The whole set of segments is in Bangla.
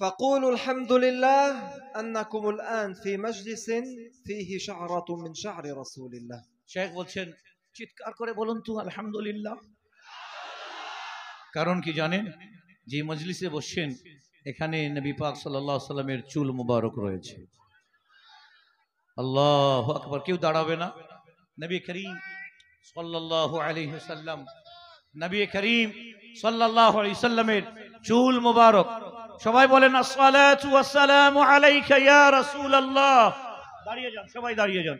فقولوا الحمد لله أنكم الآن في مجلس فيه شعرة من شعر رسول الله. শেখ বলছেন চিৎকার করে বলুন তো আলহামদুলিল্লাহ। কারণ কি জানেন, যে মজলিসে বসছেন এখানে নবী পাক সাল্লাল্লাহু আলাইহি ওয়াসাল্লামের চুল মুবারক রয়েছে। আল্লাহু আকবার। কেউ দাঁড়াবে না। নবী করিম সাল্লাল্লাহু আলাইহি ওয়াসাল্লাম, নবী করিম সাল্লাল্লাহু আলাইহি ওয়াসাল্লামের চুল মুবারক। সবাই বলেন আসসালাতু ওয়াসসালামু আলাইকা ইয়া রাসূলুল্লাহ। দাঁড়িয়ে যান, সবাই দাঁড়িয়ে যান।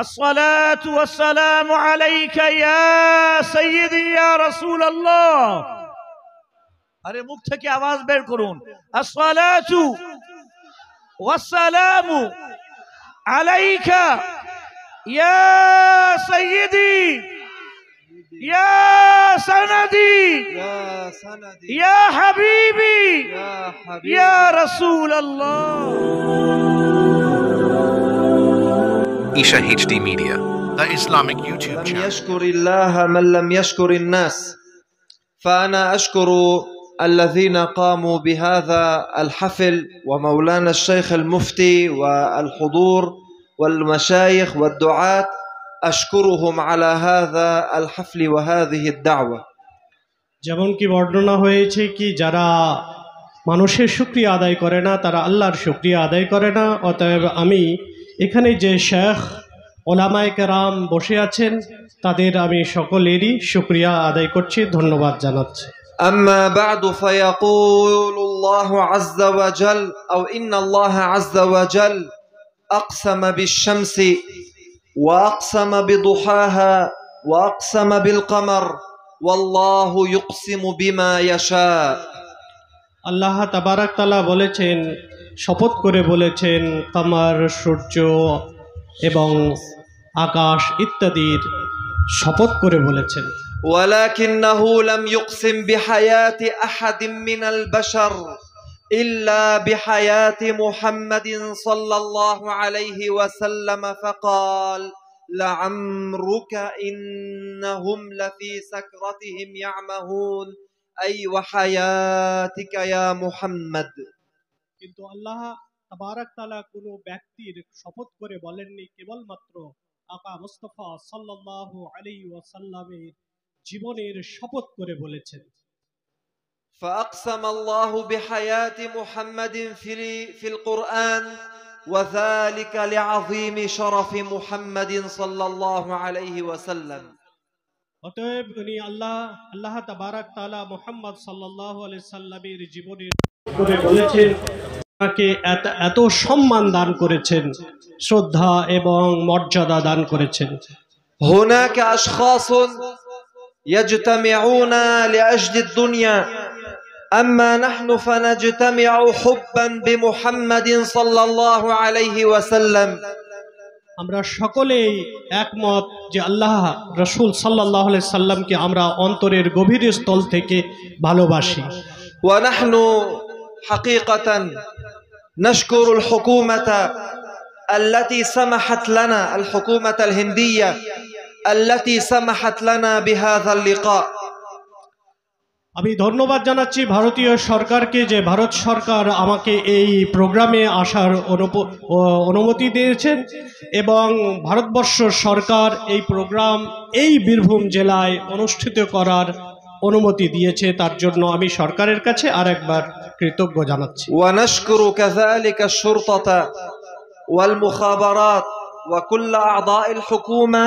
আসসালাতু ওয়াসসালামু আলাইকা ইয়া সাইয়্যিদি ইয়া রাসূলুল্লাহ। আরে মুখ থেকে আওয়াজ বের করুন। আসসালাতু ওয়াসসালামু আলাইকা ইয়া সাইয়্যিদি ইয়া সানাদি ইয়া হাবিবি ইয়া রাসূলুল্লাহ। Isha HD Media, the Islamic YouTube channel. لم يشكر الله من لم يشكر الناس، فأنا أشكر الذين قاموا بهذا الحفل ومولانا الشيخ المفتي والحضور والمشايخ والدعاة، أشكرهم على هذا الحفل وهذه الدعوة. যেমন কি বর্ণনা হয়েছে কি যারা মানুষের শুকরিয়া আদায় করে না তারা আল্লাহর শুকরিয়া আদায় করে না। অতএব আমি এখানে যে শেখ ওলামায়ে কেরাম বসে আছেন তাদের আমি সকলেরই শুকরিয়া আদায় করছি, ধন্যবাদ জানাচ্ছি। أما بعد فيقول الله عز وجل أو إن الله عز وجل أقسم بالشمس وأقسم بضحاها وأقسم بالقمر والله يقسم بما يشاء. আল্লাহ তাবারাক তাআলা বলেছেন, শপথ করে বলেছেন কামার, সূর্য এবং আকাশ ইত্যাদির শপথ করে বলেছেন। ولكنه لم يقسم بحياة أحد من البشر إلا بحياة محمد صلى الله عليه وسلم فقال لعمرك إنهم لفي سكرتهم يعمهون أي وحياتك يا محمد. কিন্তু আল্লাহ তাবারাক তাআলা কোনো ব্যক্তির শপথ করে বলেননি, কেবলমাত্র আকা মুস্তাফা সাল্লাল্লাহু আলাইহি ওয়াসাল্লামের জীবনের শপথ করে বলেছেন। فأقسم الله بحياة محمد في القرآن وذلك لعظيم شرف محمد صلى الله عليه وسلم. অতএব উনি আল্লাহ তাবারাক তাআলা মুহাম্মদ সাল্লাল্লাহু আলাইহি সাল্লামের জীবনের করে বলেছেন, তাকে এত সম্মান দান করেছেন, শ্রদ্ধা এবং মর্যাদা দান করেছেন। هناك أشخاص يجتمعون لأجل الدنيا، أما نحن فنجتمع حبا بمحمد صلى الله عليه وسلم. আমরা সকলেই একমত যে আল্লাহ রাসূল সাল্লাল্লাহু আলাইহি সাল্লামকে আমরা অন্তরের গভীর স্থল থেকে ভালোবাসি। ونحن حقيقة نشكر الحكومة التي سمحت لنا، الحكومة الهندية التي سمحت لنا بهذا اللقاء. আমি ধন্যবাদ জানাচ্ছি ভারতীয় সরকারকে যে ভারত সরকার আমাকে এই প্রোগ্রামে আসার অনুমতি দিয়েছেন এবং ভারতবর্ষ সরকার এই প্রোগ্রাম এই বীরভূম জেলায় অনুষ্ঠিত করার অনুমতি দিয়েছে, তার জন্য আমি সরকারের কাছে আরেকবার কৃতজ্ঞ জানাচ্ছি। ونشكر كذلك الشرطة والمخابرات وكل أعضاء الحكومة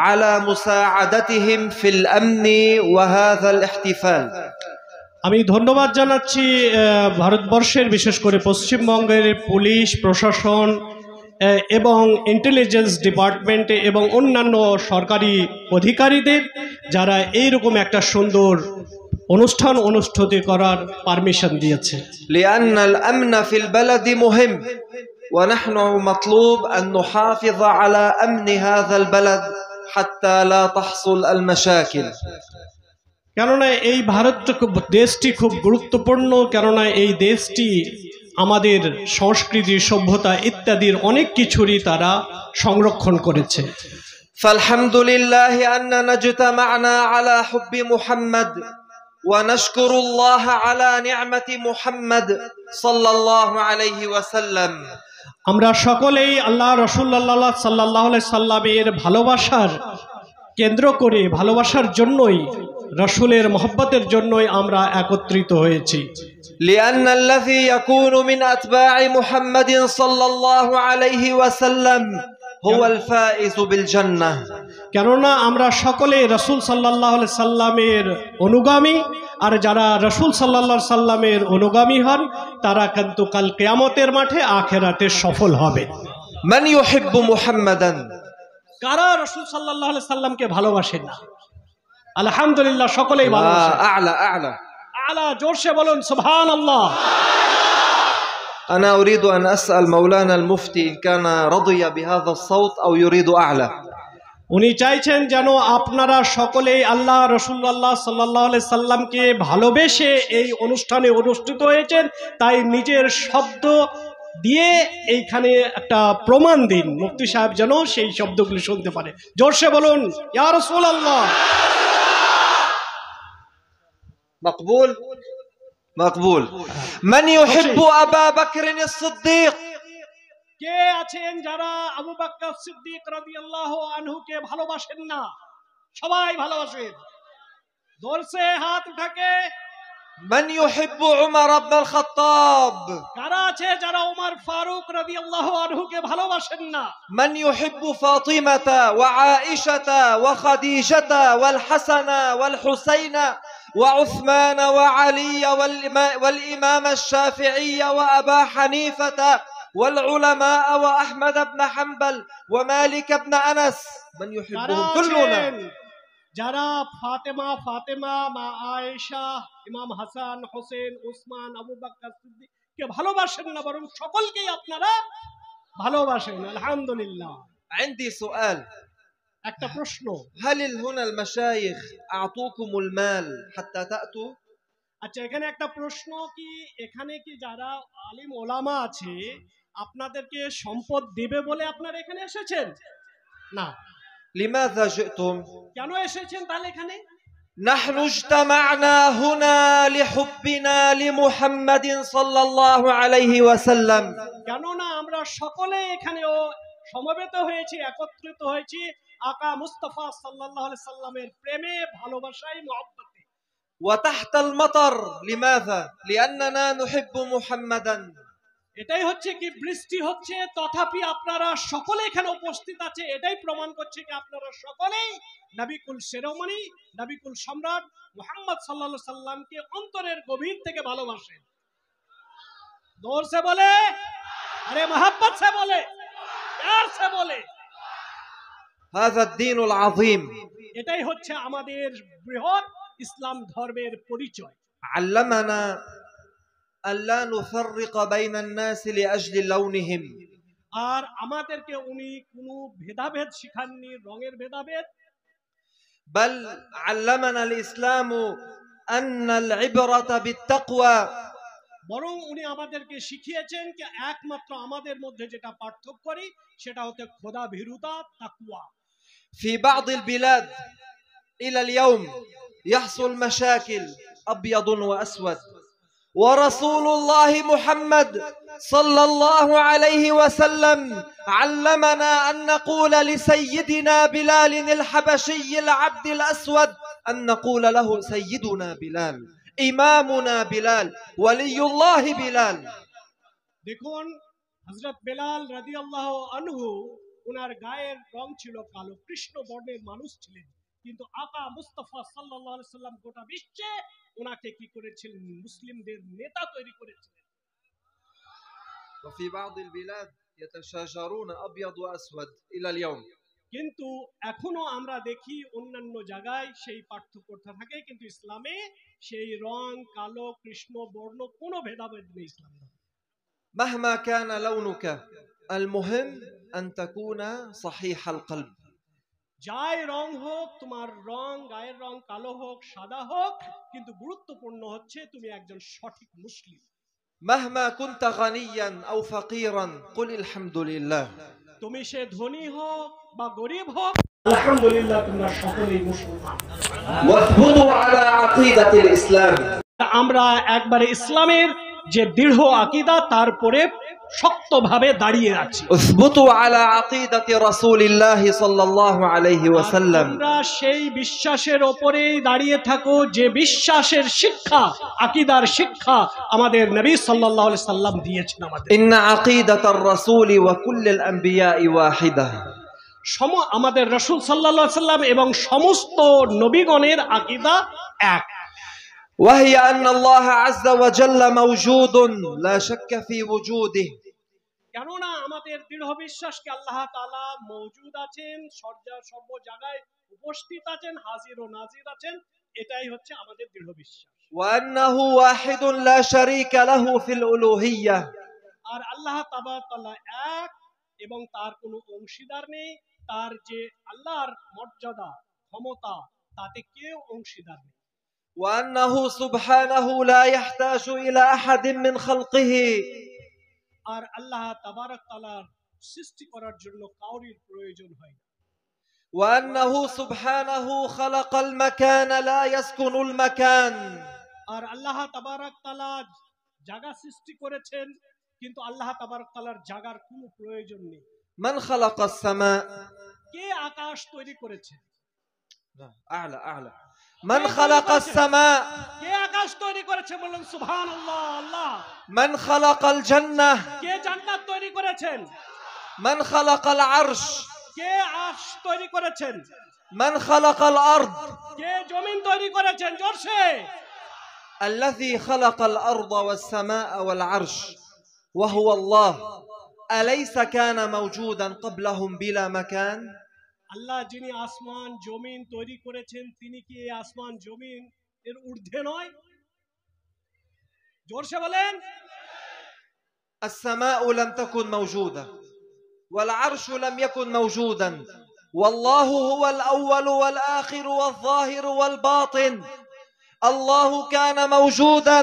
على مساعدتهم في الأمن وهذا الاحتفال. আমি ধন্যবাদ জানাচ্ছি ভারতবর্ষের বিশেষ করে পশ্চিমবঙ্গের পুলিশ প্রশাসন এবং ইন্টেলিজেন্স ডিপার্টমেন্ট এবং অন্যান্য সরকারি অধিকারীদের যারা এইরকম একটা সুন্দর অনুষ্ঠান অনুষ্ঠিত করার পারমিশন দিয়েছে। لأن الأمن في البلد مهم ونحن مطلوب أن نحافظ على أمن هذا البلد حتى لا تحصل المشاكل. কেননা এই দেশটি খুব গুরুত্বপূর্ণ, কেননা এই দেশটি আমাদের সংস্কৃতি সভ্যতা ইত্যাদির অনেক কিছুরই তারা সংরক্ষণ করেছে। فالحمد لله أننا اجتمعنا على حب محمد ونشكر الله على نعمة محمد صلى الله عليه وسلم. আমরা সকলেই আল্লাহ রাসূলুল্লাহ সাল্লাল্লাহু আলাইহি সাল্লামের ভালোবাসার কেন্দ্র করে ভালোবাসার জন্যই রাসূলের মহব্বতের জন্যই আমরা একত্রিত হয়েছি। لأن الذي يكون من أتباع محمد صلى الله عليه وسلم هو الفائز بالجنة. কেননা আমরা সকলে রাসূল সাল্লাল্লাহু আলাইহি সাল্লামের অনুগামী, আর যারা রাসূল সাল্লাল্লাহু আলাইহি সাল্লামের অনুগামী হন তারা কিন্তু কাল কিয়ামতের মাঠে আখিরাতে সফল হবে। من يحب محمدا؟ কারা রাসূল সাল্লাল্লাহু আলাইহি সাল্লামকে ভালোবাসেন না? আলহামদুলিল্লাহ, সকলেই ভালোবাসেন। أعلى أعلى আলা জোরসে বলুন সুবহানাল্লাহ। أنا أريد أن أسأل مولانا المفتي إن كان رضي بهذا الصوت أو يريد أعلى. উনি চাইছেন যেন আপনারা সকলেই আল্লাহ রাসূলুল্লাহ সাল্লাল্লাহু আলাইহি সাল্লামকে ভালোবেসে এই অনুষ্ঠানে অনুষ্ঠিত হয়েছেন, তাই নিজের শব্দ দিয়ে এইখানে একটা প্রমাণ দিন, মুফতি সাহেব যেন সেই শব্দগুলি শুনতে পারে। জোরসে বলুন ইয়া রাসূলুল্লাহ। مقبول مقبول. من يحب أبا بكر الصديق؟ কে আছেন যারা আবু বকর সিদ্দিক রাদিয়াল্লাহু আনহুকে ভালোবাসেন না? সবাই ভালোবাসেন, জোরসে হাত উঠাকে। من يحب عمر بن الخطاب؟ কারা আছে যারা ওমর ফারুক রাদিয়াল্লাহু আনহুকে ভালোবাসেন না? من يحب فاطمة وعائشة وخديجة والحسن والحسين وعثمان وعلي والإمام الشافعي وأبا حنيفة والعلماء وأحمد بن حنبل ومالك بن أنس؟ من يحبهم كلنا. যারা ফাতেমা, মা আয়েশা, ইমাম হাসান, হোসেন, উসমান, আবু বকর সিদ্দিককে ভালোবাসেন না, বরং সকলকেই আপনারা ভালোবাসেন। আলহামদুলিল্লাহ। عندي سؤال. একটা প্রশ্ন, هل هنا المشايخ أعطوكم المال حتى تأتوا؟ আচ্ছা, এখানে একটা প্রশ্ন, কি এখানে কি যারা আলিম ওলামা আছে আপনাদেরকে সম্পদ দেবে বলে আপনারা এখানে এসেছেন? না। لماذا جئتم؟ কেন এসেছেন তাহলে এখানে? نحن اجتمعنا هنا لحبنا لمحمد صلى الله عليه وسلم. কেননা আমরা সকলে এখানেও সমবেত হয়েছি, একত্রিত হয়েছি আকা মুস্তাফা সাল্লাল্লাহু আলাইহি সাল্লামের প্রেমে, ভালোবাসায়, মহব্বতে। وتحت المطر لماذا؟ لأننا نحب محمدا. এটাই হচ্ছে কি, বৃষ্টি হচ্ছে তথাপি আপনারা সকলে এখানে উপস্থিত আছে, এটাই প্রমাণ করছে কি আপনারা সকলেই নবিকুল শিরোমণি, নবিকুল সম্রাট মুহাম্মদ সাল্লাল্লাহু আলাইহি সাল্লামকে অন্তরের গভীর থেকে ভালোবাসেন। দৌর সে বলে, আরে মোহাব্বত সে বলে, প্যার সে বলে। هذا الدين العظيم. এটাই হচ্ছে আমাদের বৃহৎ ইসলাম ধর্মের পরিচয়। علمنا ألا نفرق بين الناس لأجل لونهم. আর আমাদেরকে উনি কোনো ভেদাভেদ শিখাননি, রঙের ভেদাভেদ। بل علمنا الإسلام أن العبرة بالتقوى. বরং উনি আমাদেরকে শিখিয়েছেন যে একমাত্র আমাদের মধ্যে যেটা পার্থক্য করি সেটা হচ্ছে খোদা ভীরুতা, তাকওয়া। في بعض البلاد إلى اليوم يحصل مشاكل أبيض وأسود، ورسول الله محمد صلى الله عليه وسلم علمنا أن نقول لسيدنا بلال الحبشي العبد الأسود أن نقول له سيدنا بلال، إمامنا بلال، ولي الله بلال. দেখুন, হযরত বেলাল রাদিয়াল্লাহু আনহু, ওনার গায়ের রং ছিল কালো, কৃষ্ণ বর্ণের মানুষ ছিলেন, কিন্তু আকা মুস্তাফা সাল্লাল্লাহু আলাইহি সাল্লাম গোটা বিশ্বে ওনাকে কি করেছিলেন? মুসলিমদের নেতা তৈরি করেছিলেন। وفي بعض البلاد يتشاجرون أبيض وأسود إلى اليوم. কিন্তু এখনো আমরা দেখি অন্যান্য জায়গায় সেই পার্থক্যটা থাকে, কিন্তু ইসলামে সেই রং, কালো, কৃষ্ণ বর্ণ কোনো ভেদাভেদ নেই ইসলাম ধর্মে। مهما كان لونك المهم أن تكون صحيح القلب. যাই রং হোক, তোমার রং, গায়ের রং কালো হোক, সাদা হোক, কিন্তু গুরুত্বপূর্ণ হচ্ছে তুমি একজন সঠিক মুসলিম। مهما كنت غنيا أو فقيرا قل الحمد لله. তুমি সে ধনী হোক বা গরিব হোক, আলহামদুলিল্লাহ তোমরা সকলেই মুসলমান। واثبتوا على عقيدة الإسلام. আমরা একবারে ইসলামের যে দৃঢ় আকীদা তারপরে শক্তভাবে দাঁড়িয়ে আছি। اثبتوا على عقيدة رسول الله صلى الله عليه وسلم. আমরা সেই বিশ্বাসের ওপরেই দাঁড়িয়ে থাকো যে বিশ্বাসের শিক্ষা, আকীদার শিক্ষা আমাদের নবী সাল্লাল্লাহু আলাইহি সাল্লাম দিয়েছেন আমাদের। إن عقيدة الرسول وكل الأنبياء واحدة. আমাদের রাসূল সাল্লাল্লাহু আলাইহি সাল্লাম এবং সমস্ত নবীগণের আকীদা এক। وهي أن الله عز وجل موجود لا شك في وجوده. কেননা আমাদের দৃঢ় বিশ্বাসকে আল্লাহ তাআলা মওজুদ আছেন, সর্ব জায়গায় উপস্থিত আছেন, হাজির ও নাজির আছেন, এটাই হচ্ছে আমাদের দৃঢ় বিশ্বাস। وأنه واحد لا شريك له في الألوهية. আর আল্লাহ তাআলা এক এবং তার কোনো অংশীদার নেই। তার যে আল্লাহর মর্যাদা, ক্ষমতা, তাতে কেউ অংশীদার নেই। وأنه سبحانه لا يحتاج إلى أحد من خلقه. আর আল্লাহ তাবারক তাআলার সৃষ্টি করার জন্য কাউরির প্রয়োজন হয় না। وأنه سبحانه خلق المكان لا يسكن المكان. আর আল্লাহ তাবারক তাআলা জায়গা সৃষ্টি করেছেন, কিন্তু আল্লাহ তাবারক তাআলার জায়গার কোনো প্রয়োজন নেই। من خلق السماء. কে আকাশ তৈরি করেছেন? أعلى أعلى. من خلق السماء. কে আকাশ তৈরি করেছে? বলুন সুবহানাল্লাহ। আল্লাহ। من خلق الجنة. কে জান্নাত তৈরি করেছেন? من خلق العرش. কে আরশ তৈরি করেছেন? من خلق الأرض. কে জমিন তৈরি করেছেন? জোরসে। الذي خلق الأرض والسماء والعرش وهو الله أليس كان موجودا قبلهم بلا مكان؟ আল্লাহ যিনি আসমান জমিন তৈরি করেছেন, তিনি কি এই আসমান জমিন এর ঊর্ধ্বে নয়? জোরসে বলেন। السماء لم تكن موجودة والعرش لم يكن موجودا والله هو الأول والآخر والظاهر والباطن. الله كان موجودا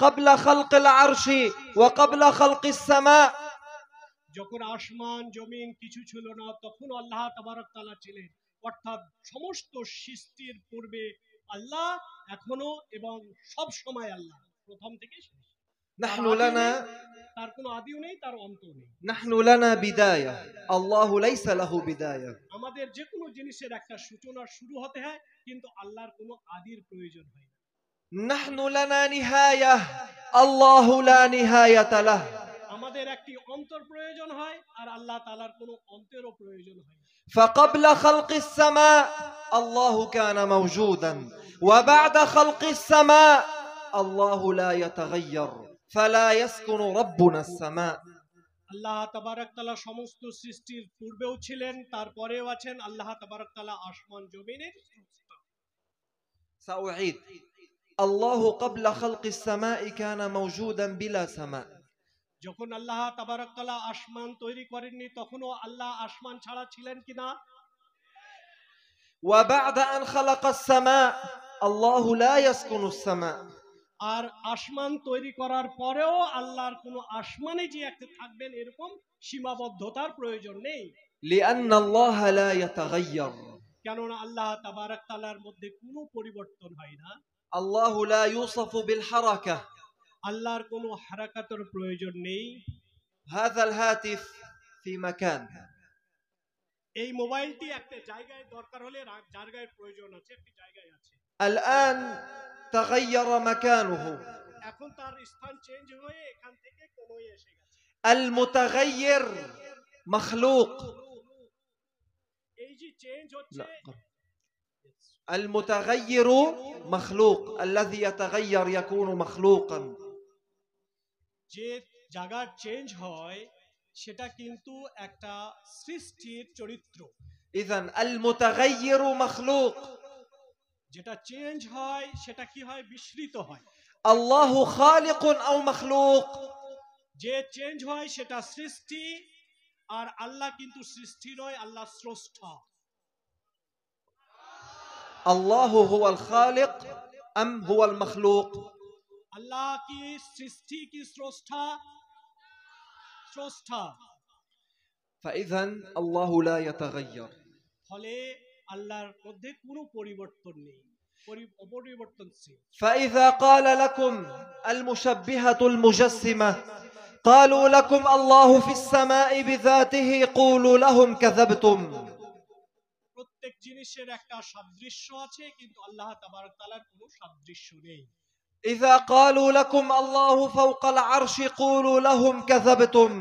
قبل خلق العرش وقبل خلق السماء. যখন আসমান জমিন কিছু ছিল না, তখন আল্লাহ তাবারক তাআলা ছিলেন। অর্থাৎ সমস্ত সৃষ্টির পূর্বে আল্লাহ, এখনো এবং সব সময় আল্লাহ, প্রথম থেকে শেষ। نحن لنا তার কোনো আদিও নেই, তার অন্তও নেই। نحن لنا بداية الله ليس له بداية. আমাদের যে কোনো জিনিসের একটা সূচনা শুরু হতে হয়, কিন্তু আল্লাহর কোনো আদির প্রয়োজন হয় না। نحن لنا نهاية الله لا نهاية له. আমাদের একটি অন্তর প্রয়োজন হয়, আর আল্লাহ তাআলার কোনো অন্তেরও প্রয়োজন হয় না। فقبل خلق السماء الله كان موجودا وبعد خلق السماء الله لا يتغير فلا يسكن ربنا السماء. আল্লাহ তাবারক তাআলা সমস্ত সৃষ্টির পূর্বেও ছিলেন, তারপরেও আছেন। আল্লাহ তাবারক তাআলা আসমান জমিনের স্রষ্টা। سأعيد. الله قبل خلق السماء كان موجودا بلا سماء. যখন আল্লাহ তাবারক তাআলা আসমান তৈরি করেননি, তখনও আল্লাহ আসমান ছাড়া ছিলেন কিনা? وبعد أن خلق السماء الله لا يسكن السماء. আর আসমান তৈরি করার পরেও আল্লাহর কোনো আসমানে যে একটা থাকবেন এরকম সীমাবদ্ধতার প্রয়োজন নেই। لأن الله لا يتغير. কেননা আল্লাহ তাবারক তাআলার মধ্যে কোনো পরিবর্তন হয় না। الله لا يوصف بالحركة. আল্লাহর কোনো হারাকাতের প্রয়োজন নেই। هذا الهاتف في مكان. এই মোবাইলটি একটা জায়গায় দরকার হলে জায়গায় প্রয়োজন আছে, একটি জায়গায় আছে। الآن تغير مكانه. এখন তার স্থান চেঞ্জ হয়ে এখান থেকে কোনোই এসে গেছে। المتغير مخلوق. এই যে চেঞ্জ হচ্ছে, المتغير مخلوق. الذي يتغير يكون مخلوقا. যে জায়গা চেঞ্জ হয় সেটা কিন্তু একটা সৃষ্টির চরিত্র। إذن المتغير مخلوق. যেটা চেঞ্জ হয় সেটা কি হয়? বিস্মৃত হয়। الله خالق أو مخلوق. যে চেঞ্জ হয় সেটা সৃষ্টি, আর আল্লাহ কিন্তু সৃষ্টি নয়, আল্লাহ স্রষ্টা। الله هو الخالق أم هو المخلوق؟ আল্লাহ কি সৃষ্টি কি স্রষ্টা? স্রষ্টা। فإذن الله لا يتغير. ফলে আল্লাহর মধ্যে কোনো পরিবর্তন নেই, অপরিবর্তনশীল। فإذا قال لكم المشبهة المجسمة قالوا لكم الله في السماء بذاته قولوا لهم كذبتم. প্রত্যেক জিনিসের একটা সাদৃশ্য আছে, কিন্তু আল্লাহ তাবারক তাআলার কোনো সাদৃশ্য নেই। إذا قالوا لكم الله فوق العرش قولوا لهم كذبتم.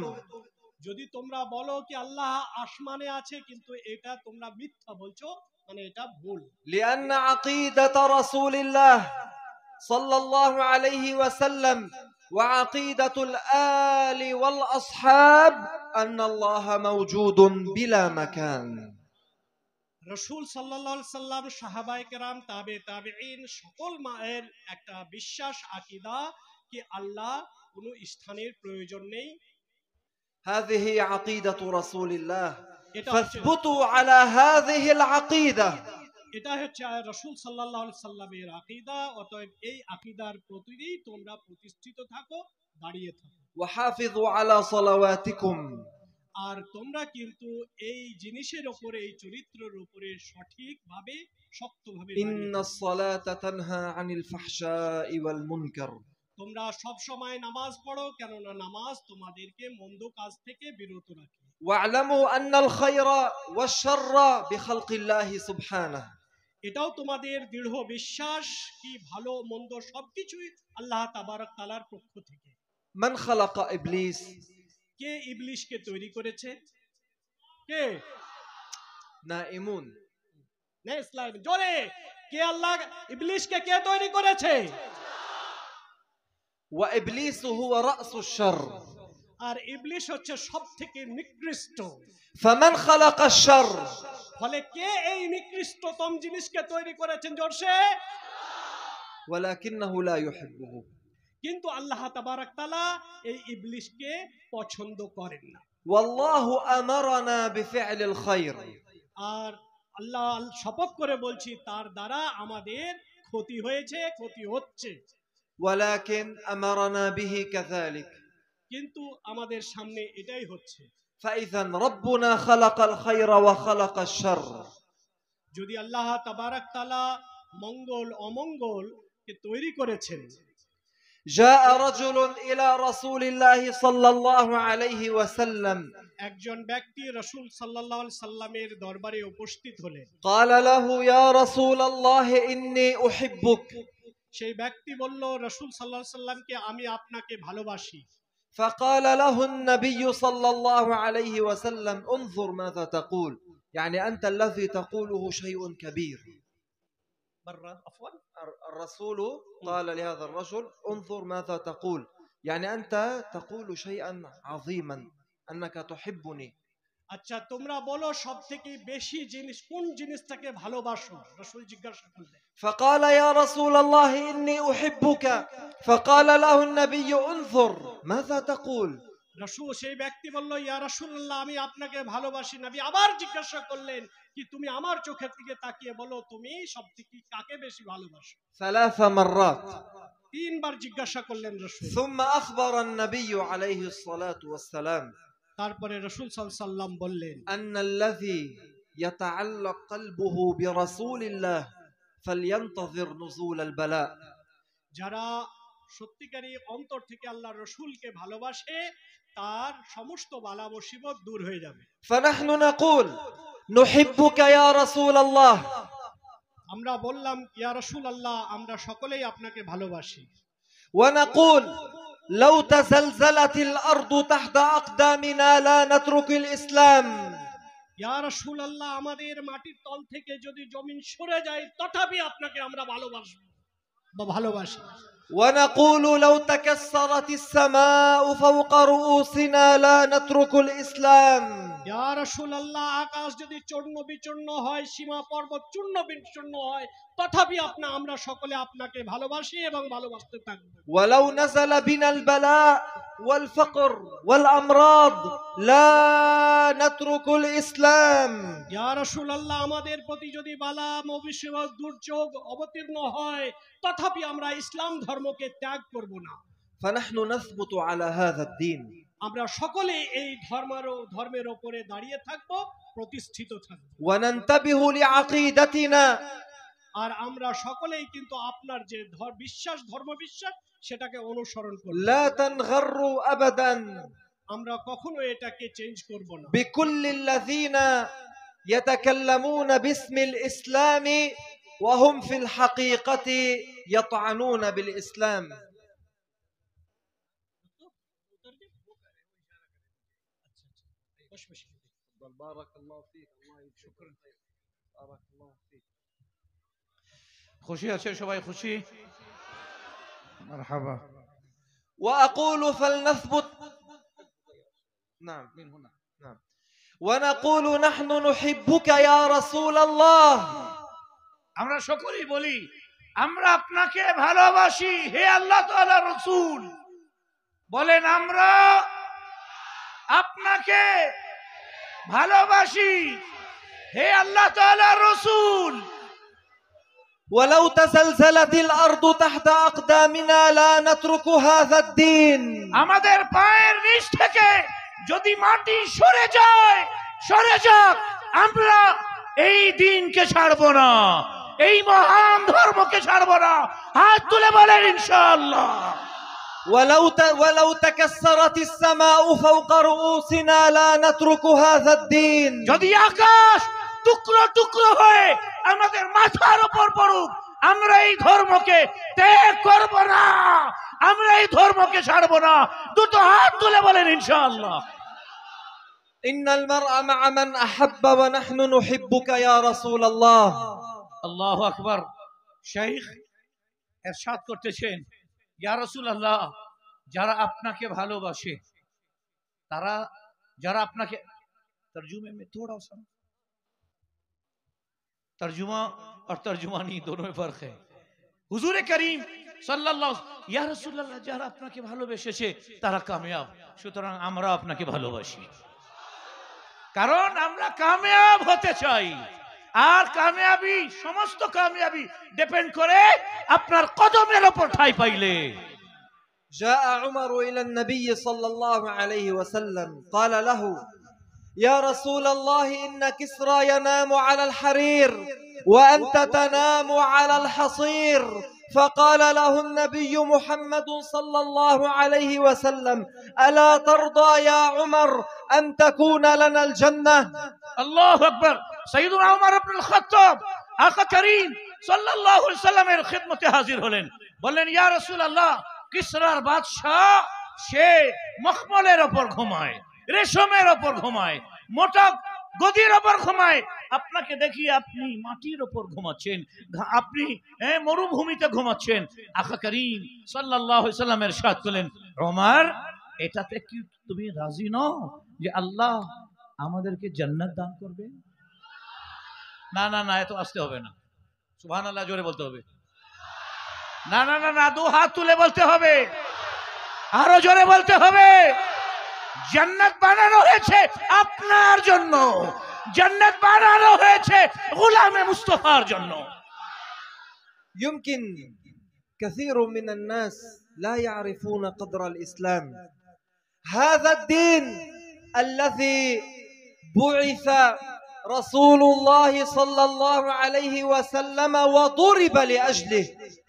যদি তোমরা বলো কি আল্লাহ আসমানে আছে, কিন্তু এটা তোমরা মিথ্যা বলছো, মানে এটা ভুল। لأن عقيدة رسول الله صلى الله عليه وسلم وعقيدة الآل والأصحاب أن الله موجود بلا مكان. রাসূল সাল্লাল্লাহু আলাইহি সাল্লাম, সাহাবায়ে কেরাম, তাবেঈন সকল মায়ের একটা বিশ্বাস, আকীদা কি আল্লাহ কোনো স্থানের প্রয়োজন নেই। هذه عقيدة رسول الله فاثبتوا على هذه العقيدة. এটা হচ্ছে রাসূল সাল্লাল্লাহু আলাইহি সাল্লামের আকীদা, অতএব এই আকীদার প্রতিই তোমরা প্রতিষ্ঠিত থাকো, দাঁড়িয়ে থাকো। وحافظوا على صلواتكم. আর তোমরা কিন্তু এই জিনিসের উপরে, এই চরিত্রের উপরে সঠিকভাবে, শক্তভাবে إن الصلاة تنهى عن الفحشاء والمنكر. তোমরা সব সময় নামাজ পড়ো, কেননা নামাজ তোমাদেরকে মন্দ কাজ থেকে বিরত রাখে। واعلموا أن الخير والشر بخلق الله سبحانه. এটাও তোমাদের দৃঢ় বিশ্বাস কি ভালো মন্দ সবকিছুই আল্লাহ তাবারক তাআলার পক্ষ থেকে। من خلق إبليس؟ কে ইবলিসকে তৈরি করেছে? কে? نائمون. নেসলাইম জোরে, কে আল্লাহ ইবলিসকে কে তৈরি করেছে? وإبليس هو رأس الشر. আর ইবলিস হচ্ছে সবথেকে নিকৃষ্ট। فمن خلق الشر؟ ফলে কে এই নিকৃষ্টতম জিনিসকে তৈরি করেছেন? জোরসে। ولكنه لا يحبه. কিন্তু আল্লাহ তাবারক তাআলা এই ইবলিসকে পছন্দ করেন না। والله أمرنا بفعل الخير. আর আল্লাহ শপথ করে বলছি, তার দ্বারা আমাদের ক্ষতি হয়েছে, ক্ষতি হচ্ছে। ولكن أمرنا به كذلك. কিন্তু আমাদের সামনে এটাই হচ্ছে। فإذا ربنا خلق الخير وخلق الشر. যদি আল্লাহ তাবারক তাআলা মঙ্গল অমঙ্গলকে তৈরি করেছেন। جاء رجل إلى رسول الله صلى الله عليه وسلم. একজন ব্যক্তি রাসূল সাল্লাল্লাহু আলাইহি সাল্লামের দরবারে উপস্থিত হলেন। قال له يا رسول الله إني أحبك. সেই ব্যক্তি বলল রাসূল সাল্লাল্লাহু আলাইহি সাল্লামকে, আমি আপনাকে ভালোবাসি। فقال له النبي صلى الله عليه وسلم انظر ماذا تقول، يعني أنت الذي تقوله شيء كبير. الرسول قال لهذا الرجل انظر ماذا تقول، يعني أنت تقول شيئا عظيما أنك تحبني. আচ্ছা, তোমরা বলো সবথেকে বেশি জিনিস কোন জিনিসটাকে ভালোবাসো? রাসূল জিজ্ঞাসা করলেন। فقال يا رسول الله إني أحبك. فقال له النبي انظر ماذا تقول. রাসূল, সেই ব্যক্তি বলল, ইয়া রাসূলুল্লাহ, আমি আপনাকে ভালোবাসি। নবী আবার জিজ্ঞাসা করলেন, কি তুমি আমার চোখের দিকে তাকিয়ে বলো, তুমি সবথেকে কাকে বেশি ভালোবাসো? 3 مرات. 3 বার জিজ্ঞাসা করলেন রাসূল। ثم أخبر النبي عليه الصلاة والسلام তারপরে রাসূল সাল্লাল্লাহু আলাইহি সাল্লাম বললেন, أن الذي يتعلق قلبه برسول الله فلينتظر نزول البلاء. যারা সত্যিকারী অন্তর থেকে আল্লাহর রাসূলকে ভালোবাসে, তার সমস্ত বালা মুসিবত দূর হয়ে যাবে। فنحن نقول نحبك يا رسول الله. আমরা বললাম, ইয়া রাসূলুল্লাহ, আমরা সকলেই আপনাকে ভালোবাসি। ونقول لو تزلزلت الأرض تحت أقدامنا لا نترك الإسلام. ইয়া রাসূলুল্লাহ, আমাদের মাটির তল থেকে যদি জমিন সরে যায়, তথাপি আপনাকে আমরা ভালোবাসি। ونقول لو تكسرت السماء فوق رؤوسنا لا نترك الإسلام. ইয়া রাসূলুল্লাহ, আকাশ যদি চূর্ণ বিচূর্ণ হয়, সীমা পর্বত চূর্ণ বিচূর্ণ হয়, তথাপি আমরা সকলে আপনাকে ভালোবাসি এবং ভালোবাসতে থাকব। ولو نزل بنا البلاء والفقر والأمراض لا نترك الإسلام. ইয়া রাসূলুল্লাহ, আমাদের প্রতি যদি বালা মুসিবত দুর্যোগ অবতীর্ণ হয়, তথাপি আমরা ইসলাম ধর্মকে ত্যাগ করব না। فنحن نثبت على هذا الدين. আমরা সকলে এই ধর্মের উপরে দাঁড়িয়ে থাকব, প্রতিষ্ঠিত থাকব। وننتبه لعقيدتنا আর আমরা সকলেই কিন্তু আপনার যে বিশ্বাস, ধর্মবিশ্বাস, সেটাকে অনুসরণ করব। لا تنغروا أبدا আমরা কখনো এটাকে চেঞ্জ করব না। بكل الذين يتكلمون باسم الإسلام وهم في الحقيقة يطعنون بالإسلام. بارك الله فيك. الله شكرا. بارك الله فيك. খুশি আছে সবাই? খুশি? মারহাবা। وأقول فلنثبت. نعم من هنا. نعم. ونقول نحن نحبك يا رسول الله. আমরা সকলেই বলি আমরা আপনাকে ভালোবাসি হে আল্লাহ তাআলার রাসূল। বলেন আমরা আপনাকে ভালোবাসি হে আল্লাহ তাআলার রাসূল। ولو تزلزلت الأرض تحت أقدامنا لا نترك هذا الدين. আমাদের পায়ের নিচ থেকে যদি মাটি সরে যায়, সরে যাক, আমরা এই দিনকে ছাড়ব না, এই মহান ধর্মকে ছাড়ব না। হাত তুলে বলেন ইনশাআল্লাহ। ولو تكسرت السماء فوق رؤوسنا لا نترك هذا الدين. যদি আকাশ টুকরো টুকরো হয়ে আমাদের মাথার উপর পড়ুক, আমরা এই ধর্মকে ত্যাগ করব না, আমরা এই ধর্মকে ছাড়ব না। দুটো হাত তুলে বলেন ইনশাআল্লাহ। إن المرء مع من أحب ونحن نحبك يا رسول الله. আল্লাহু আকবার। শাইখ ইরশাদ করতেছেন, ইয়া রাসূলুল্লাহ, যারা আপনাকে ভালোবাসে, তারা যারা আপনাকে, তরজুমে में थोड़ा सा तर्जुमा और तर्जुमानी दोनों में फर्क है। हुजूर करीम সাল্লাল্লাহু ইয়া রাসূলুল্লাহ, যারা আপনাকে ভালোবেসেছে তারা কামিয়াব, সুতরাং আমরা আপনাকে ভালোবাসি, কারণ আমরা কামিয়াব হতে চাই। আর কামিয়াবি, সমস্ত কামিয়াবি ডিপেন্ড করে আপনার কদমের উপর ঠাঁই পাইলে। جاء عمر إلى النبي صلى الله عليه وسلم قال له يا رسول الله إن كسرى ينام على الحرير وأنت تنام على الحصير. فقال له النبي محمد صلى الله عليه وسلم ألا ترضى يا عمر أن تكون لنا الجنة. الله أكبر। سيدنا عمر بن الخطاب আকা করিম সাল্লাল্লাহু আলাইহি সাল্লামের খিদমতে হাজির হলেন, বললেন ইয়া রাসূলুল্লাহ, কিসরার বাদশা সে মখমলের উপর ঘুমায়, রেশমের উপর ঘুমায়, মোটা গদির উপর ঘুমায়, আপনাকে দেখি আপনি মাটির উপর ঘুমাচ্ছেন, আপনি মরুভূমিতে ঘুমাচ্ছেন। আকা করিম সাল্লাল্লাহু আলাইহি সাল্লাম ইরশাদ করলেন, ওমর, এটাতে কি তুমি রাজি নও যে আল্লাহ আমাদেরকে জান্নাত দান করবে? না না না, এত আসতে হবে না, সুবহানাল্লাহ জোরে বলতে হবে। না না না না, দু হাত তুলে বলতে হবে, আরো জোরে বলতে হবে। জান্নাত বানানো হয়েছে আপনার জন্য, জান্নাত বানানো হয়েছে গোলামে মুস্তাফার জন্য। يمكن كثير من الناس لا يعرفون قدر الإسلام. هذا الدين الذي بعث رسول الله صلى الله عليه وسلم وضرب لأجله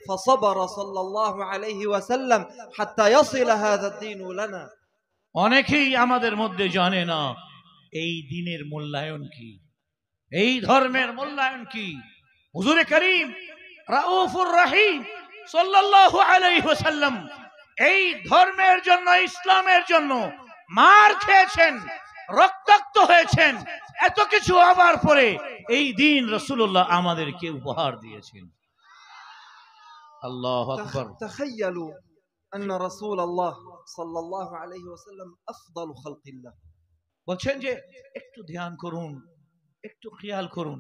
فصبر صلى الله عليه وسلم حتى يصل هذا الدين لنا. অনেকেই আমাদের মধ্যে জানে না এই দিনের মূল্যায়ন কি, এই ধর্মের মূল্যায়ন কি। হুজুরে করিম রাউফুর রহিম সাল্লাল্লাহু আলাইহি ওয়াসাল্লাম এই ধর্মের জন্য, ইসলামের জন্য মার খেয়েছেন, রক্তাক্ত হয়েছেন, এত কিছু হবার পরে এই দিন রাসূলুল্লাহ আমাদেরকে উপহার দিয়েছেন। আল্লাহু আকবার। تخيلوا أن رسول الله صلى الله عليه وسلم أفضل خلق الله. বলছেন যে একটু ধ্যান করুন, একটু খেয়াল করুন,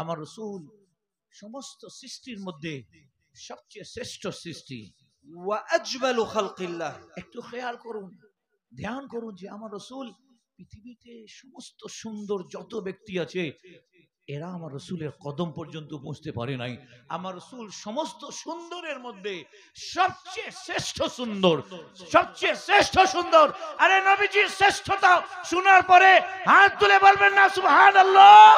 আমার রাসূল সমস্ত সৃষ্টির মধ্যে সবচেয়ে শ্রেষ্ঠ সৃষ্টি, وأجمل خلق الله. একটু খেয়াল করুন, ধ্যান করুন যে আমার রাসূল পৃথিবীতে সমস্ত সুন্দর যত ব্যক্তি আছে এরা আমার রসুলের কদম পর্যন্ত পৌঁছতে পারে নাই। আমার রসুল সমস্ত সুন্দরের মধ্যে সবচেয়ে শ্রেষ্ঠ সুন্দর, সবচেয়ে শ্রেষ্ঠ সুন্দর। আরে নবীজির শ্রেষ্ঠতা শোনার পরে হাত তুলে বলবেন না সুবহানাল্লাহ,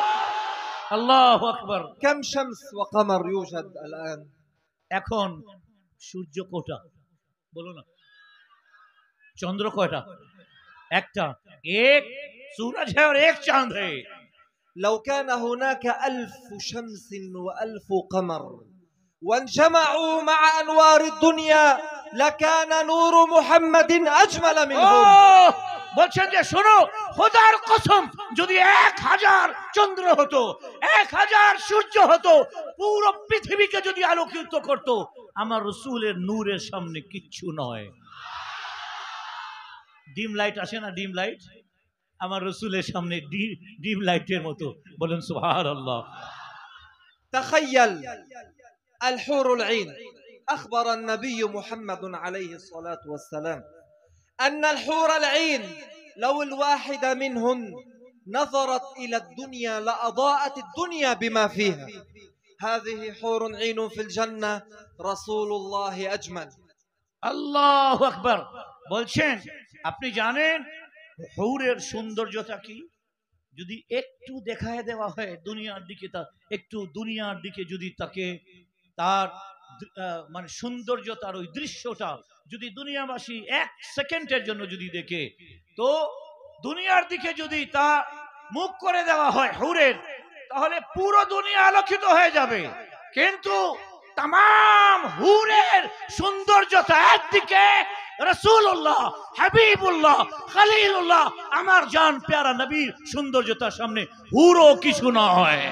আল্লাহু আকবার। كم شمس وقمر يوجد الآن؟ এখন সূর্য কয়টা বলো না, চন্দ্র কয়টা? একটা, এক सूरज है और एक चांद है। لو كان هناك 1000 شمس و1000 قمر وانجمعوا مع أنوار الدنيا لكان نور محمد أجمل منهم। বলছেন যে শোনো, খোদার কসম, যদি 1000 চন্দ্র হতো, 1000 সূর্য হতো, পুরো পৃথিবীকে যদি আলোকিত করত, আমার রাসূলের নূরের সামনে কিচ্ছু নয়। ডিম লাইট আসে না, ডিম লাইট, আমার রাসূলের সামনে ডিম লাইটের মতো। বলেন সুবহানাল্লাহ। تخيل الحور العين، أخبر النبي محمد عليه الصلاة والسلام أن الحور العين لو الواحدة منهن نظرت إلى الدنيا لأضاءت الدنيا بما فيها. هذه حور عين في الجنة، رسول الله أجمل। আল্লাহু আকবার। বলছেন আপনি জানেন হুরের সৌন্দর্যটা কি? যদি একটু দেখায় দেওয়া হয় দুনিয়ার দিকে, তা একটু দুনিয়ার দিকে যদি তাকে তার মানে সৌন্দর্য, তার ওই দৃশ্যটা যদি দুনিয়াবাসী 1 সেকেন্ডের জন্য যদি দেখে, তো দুনিয়ার দিকে যদি তা মুখ করে দেওয়া হয় হুরের, তাহলে পুরো দুনিয়া আলোকিত হয়ে যাবে। কিন্তু तमाम হুরের সৌন্দর্যতা একদিকে, রাসূলুল্লাহ, হাবিবুল্লাহ, খলিলুল্লাহ, আমার জান প্যারা নবীর সৌন্দর্যতার সামনে হুরও কিছু নয়।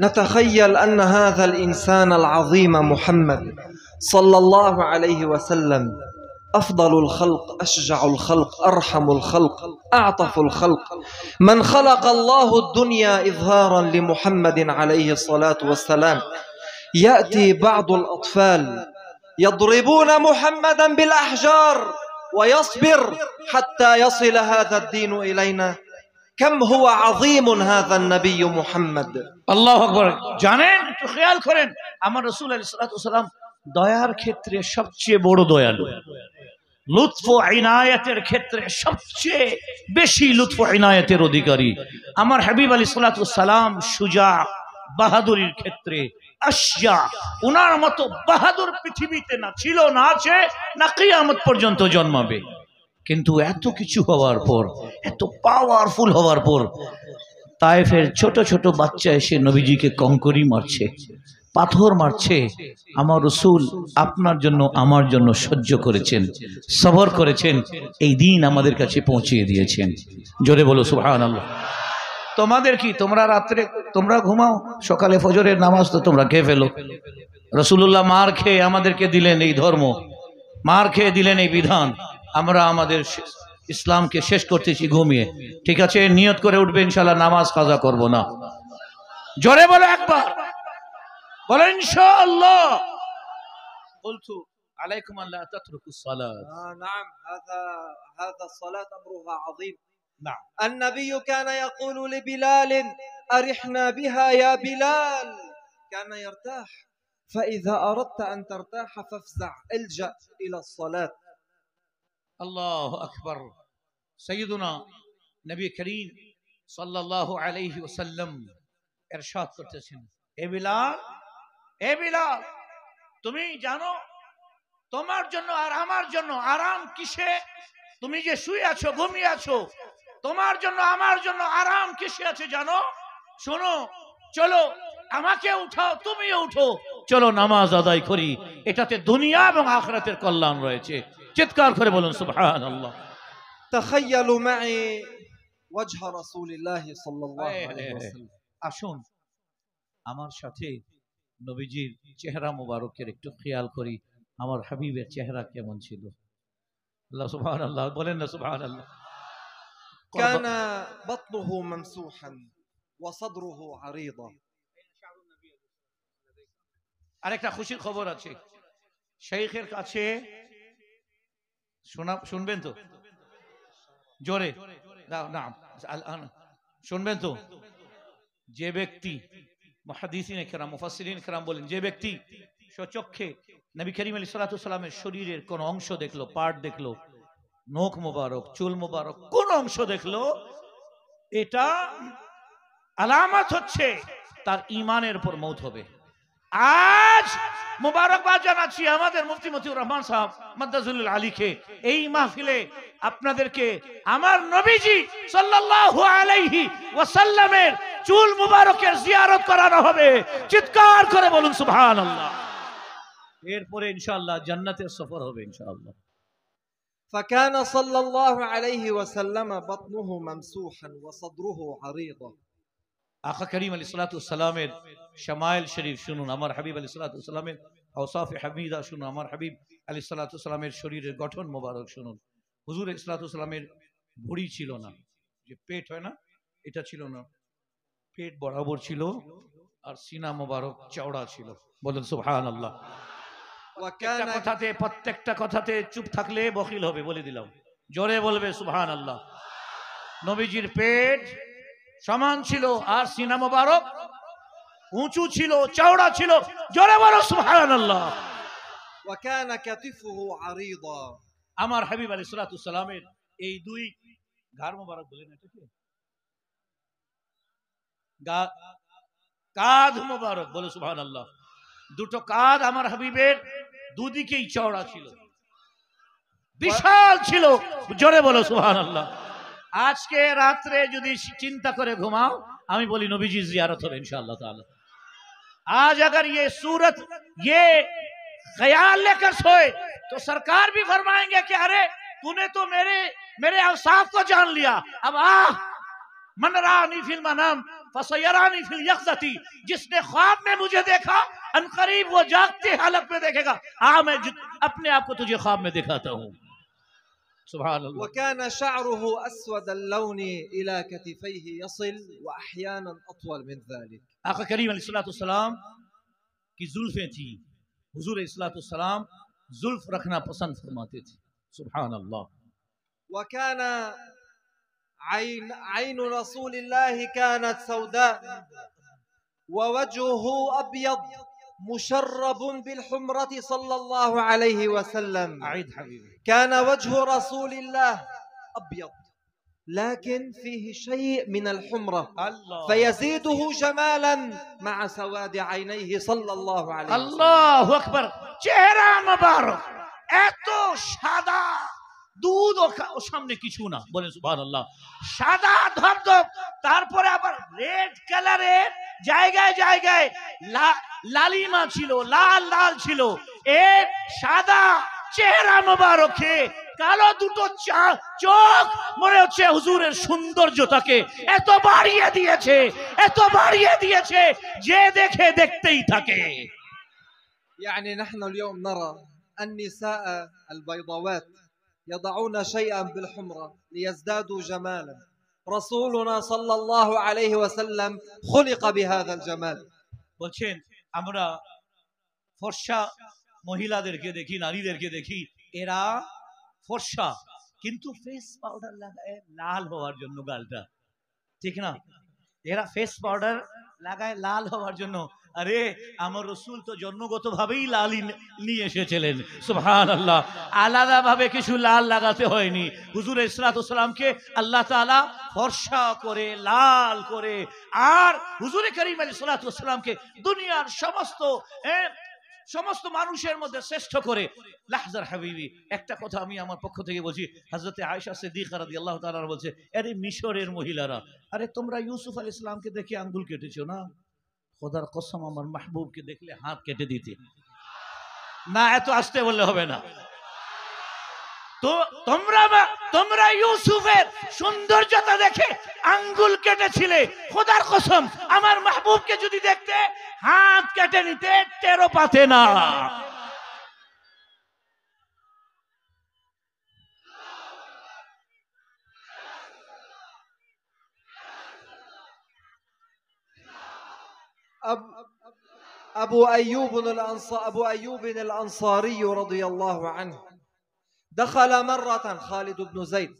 نتخيل أن هذا الإنسان العظيم محمد صلى الله عليه وسلم أفضل الخلق، أشجع الخلق، أرحم الخلق، أعطف الخلق، من خلق الله الدنيا إظهارا لمحمد عليه الصلاة والسلام. يأتي بعض الأطفال يضربون محمدا بالأحجار ويصبر حتى يصل هذا الدين إلينا. كم هو عظيم هذا النبي محمد। الله أكبر। জানেন, একটু খেয়াল করেন, আমার রাসূল আলাইহিস সালাতু ওয়াসালাম দয়ার ক্ষেত্রে সবচেয়ে বড় দয়ালু, লুৎফ ও ইনায়াতের ক্ষেত্রে সবচেয়ে বেশি লুৎফ ও ইনায়াতের অধিকারী। আমার হাবিব আলাইহিস সালাতু ওয়াসালাম সুজা, বাহাদুরির ক্ষেত্রে আশজা, ওনার মতো বাহাদুর পৃথিবীতে না ছিল, না আছে, না কিয়ামত পর্যন্ত জন্মাবে। কিন্তু এত কিছু হওয়ার পর, এত পাওয়ারফুল হওয়ার পর, তায়েফের ছোট ছোট বাচ্চা এসে নবীজিকে কঙ্করি মারছে, পাথর মারছে। আমার রাসূল আপনার জন্য আমার জন্য সহ্য করেছেন, সবর করেছেন, এই দিন আমাদের কাছে পৌঁছিয়ে দিয়েছেন। জোরে বলো সুবহানাল্লাহ। তোমাদের কি, তোমরা রাত্রে তোমরা ঘুমাও, সকালে ফজরের নামাজ তো তোমরা খেয়ে ফেলো। রাসূলুল্লাহ মার খেয়ে আমাদেরকে দিলেন এই ধর্ম, মার খেয়ে দিলেন এই বিধান, আমরা আমাদের ইসলামকে শেষ করতেছি ঘুমিয়ে। ঠিক আছে, নিয়ত করে উঠবে ইনশাআল্লাহ নামাজ কাজা করব না। জোরে বলো একবার, বলো ইনশাআল্লাহ। বলছো আলাইকুম আল্লাহ তাতরুকুস সালাত। نعم، هذا الصلاة أمرها عظيم. نعم. النبي كان يقول لبلال: أرحنا بها يا بلال. كان يرتاح، فإذا أردت أن ترتاح فافزع، الجأ إلى الصلاة. الله أكبر। سيدنا নবী করিম সাল্লাল্লাহু আলাইহি ওয়াসাল্লাম ইরশাদ করতেছেন, এ বিলাল, এ বিলাল, তুমি জানো তোমার জন্য আর আমার জন্য আরাম কিসে? তুমি যে শুয়ে আছো, ঘুমিয়ে আছো, তোমার জন্য আমার জন্য আরাম কিসে আছে জানো? শোনো, চলো আমাকে উঠাও, তুমিও উঠো, চলো নামাজ আদায় করি, এটাতে দুনিয়া এবং আখিরাতের কল্যাণ রয়েছে। চিৎকার করে বলুন সুবহানাল্লাহ। تخيلوا معي وجه رسول الله صلى الله عليه وسلم. আসুন আমার সাথে নবীজির চেহারা মোবারকের একটু খেয়াল করি, আমার হাবিবের চেহারা কেমন ছিল। আল্লাহ সুবহানাল্লাহ বলেন না সুবহানাল্লাহ। كان بطنه ممسوحا وصدره عريضا. আরেকটা খুশির খবর আছে, শেখের কাছে শুনবেন তো জোরে না শুনবেন তো, যে ব্যক্তি মুহাদ্দিসিনে কেরাম মুফাসসিরিন কেরাম বলেন, যে ব্যক্তি স্বচক্ষে নবী করিম আলাইহিস সালাতু ওয়াস শরীরের কোন অংশ দেখলো, পার্ট দেখলো, নখ মোবারক, চুল মোবারক, কোন অংশ দেখলো, এটা আলামত হচ্ছে তার ঈমানের উপর মওত হবে। আজ মুবারকবাদ জানাচ্ছি আমাদের মুফতি মতিউর রহমান সাহেব মাদ্দাজুল আলীকে, এই মাহফিলে আপনাদেরকে আমার নবীজি সাল্লাল্লাহু আলাইহি ওয়াসাল্লামের চুল মুবারকের জিয়ারত করানো হবে। চিৎকার করে বলুন সুবহানাল্লাহ। এরপরে ইনশাআল্লাহ জান্নাতের সফর হবে ইনশাআল্লাহ। فكان صلى الله عليه وسلم بطنه ممسوحا وصدره عريضا। আকা করিম আলাইহিস সালাতু ওয়াস সালামের শামাইল শরীফ শুনুন, আমার হাবিব আলাইহিস সালাতু ওয়াস সালামের আওসাফে হামিদা শুনুন, আমার হাবিব আলাইহিস সালাতু ওয়াস সালামের শরীরের গঠন মোবারক শুনুন। হুজুর আলাইহিস সালাতু ওয়াস সালামের ভুঁড়ি ছিল না, যে পেট হয় না, এটা ছিল না, পেট বরাবর ছিল আর সিনা মোবারক চওড়া ছিল। বলেন সুবহানাল্লাহ। প্রত্যেকটা কথাতে চুপ থাকলে বখিল হবে, বলে দিলাম। জোরে বলবে সুবহানাল্লাহ। নবীজির পেট সমান ছিল আর সিনা মোবারক উঁচু ছিল, চওড়া ছিল। জোরে বলো সুবহানাল্লাহ। وكان كتفه عريضا। আমার হাবিব আলাইহিস সালাতু ওয়াস সালামের এই দুই ঘাড় মোবারক, বলেন এটা কি কাঁধ মোবারক, বলো সুবহানাল্লাহ। দুটো কাঁধ আমার হাবিবের দুদিকেই চওড়া ছিল, বিশাল ছিল। জোরে বলো সুবহানাল্লাহ। আজকে রাত্রে যদি চিন্তা করে ঘুমাও, আমি বলি নবীজি জিয়ারত হবে इंशाअल्लाह ताला। आज अगर ये सूरत ये ख्याल लेकर सोए तो सरकार भी फरमाएंगे कि अरे तूने तो मेरे अवसाफ को जान लिया, अब मन रानी फिल मनाम फसयरानी फिल यक़ज़ती। जिसने ख्वाब में मुझे देखा अनकरीब वो जागते हालत में देखेगा। मैं अपने आप को तुझे ख्वाब में दिखाता हूँ। सुभान अल्लाह। وكان شعره أسود اللون إلى كتفيه يصل وأحيانا أطول من ذلك। आका करीम अलैहिस्सलाम की जुल्फें थी, हुजूर अलैहिस्सलाम जुल्फ रखना पसंद फरमाते थे। सुभान अल्लाह। وكان عين رسول الله كانت سوداء ووجهه أبيض مشرب بالحمرة صلى الله عليه وسلم. أعيد حبيبي. كان وجه رسول الله أبيض لكن فيه شيء من الحمرة فيزيده جمالا مع سواد عينيه صلى الله عليه وسلم. الله أكبر। চেহারা মুবারক এত সাদা, দুধ ও সামনে কিছু না, বলেন সুবহানাল্লাহ। সাদা ধবধব, তারপরে আবার রেড কালারের জায়গায় জায়গায় লালিমা ছিল, লাল লাল ছিল। এর সাদা চেহারা মোবারকে কালো দুটো চোখ মনে হচ্ছে হুজুরের সৌন্দর্যটাকে এত বাড়িয়ে দিয়েছে, এত বাড়িয়ে দিয়েছে যে দেখে দেখতেই থাকে। يعني نحن اليوم نرى النساء البيضاوات يضعون شيئا بالحمرة ليزدادوا جمالا. رسولنا صلى الله عليه وسلم خلق بهذا الجمال. বলছেন আমরা ফর্সা মহিলাদেরকে দেখি, নারীদেরকে দেখি, এরা ফর্সা কিন্তু ফেস পাউডার লাগায় লাল হওয়ার জন্য গালটা, ঠিক না? এরা ফেস পাউডার লাগায় লাল হওয়ার জন্য। আরে আমার রসুল তো জন্মগত ভাবেই লাল নিয়ে এসেছিলেন। সুবহানাল্লাহ। আলাদা ভাবে কিছু লাল লাগাতে হয়নি। হুজুর ইসলাতুস সালামকে আল্লাহ তাআলা ফর্সা করে লাল করে, আর হুজুর করিম আলাইহিস সালাতুস সালামকে দুনিয়ার সমস্ত মানুষের মধ্যে শ্রেষ্ঠ করে। লাহজার হাবিবি, একটা কথা আমি আমার পক্ষ থেকে বলছি। হযরতে আয়েশা সিদ্দিকা রাদিয়াল্লাহু তাআলা বলছে, আরে মিশরের মহিলারা, আরে তোমরা ইউসুফ আলাইহিস সালামকে দেখে আঙ্গুল কেটেছো না? খোদার কসম আমার মাহবুবকে দেখলে হাত কেটে দিতে। না, এত আস্তে বললে হবে না। তো তোমরা ইউসুফের সৌন্দর্যতা দেখে আঙ্গুল কেটেছিলে। খোদার কসম আমার মাহবুবকে যদি দেখতে হাত কেটে নিতে টেরও পাতে না। أبو أيوب الأنصاري رضي الله عنه دخل مرة، خالد بن زيد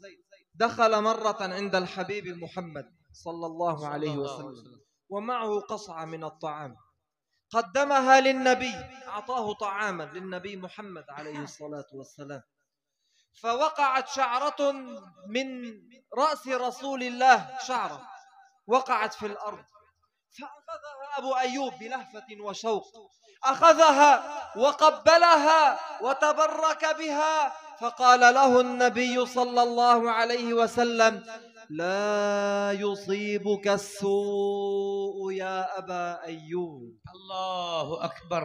دخل مرة عند الحبيب محمد صلى الله عليه وسلم ومعه قصعة من الطعام، قدمها للنبي، أعطاه طعاما للنبي محمد عليه الصلاة والسلام، فوقعت شعرة من رأس رسول الله، شعرة وقعت في الأرض، فأخذها أبو أيوب بلهفة وشوق، أخذها وقبلها وتبرك بها، فقال له النبي صلى الله عليه وسلم: لا يصيبك السوء يا أبا أيوب. الله أكبر.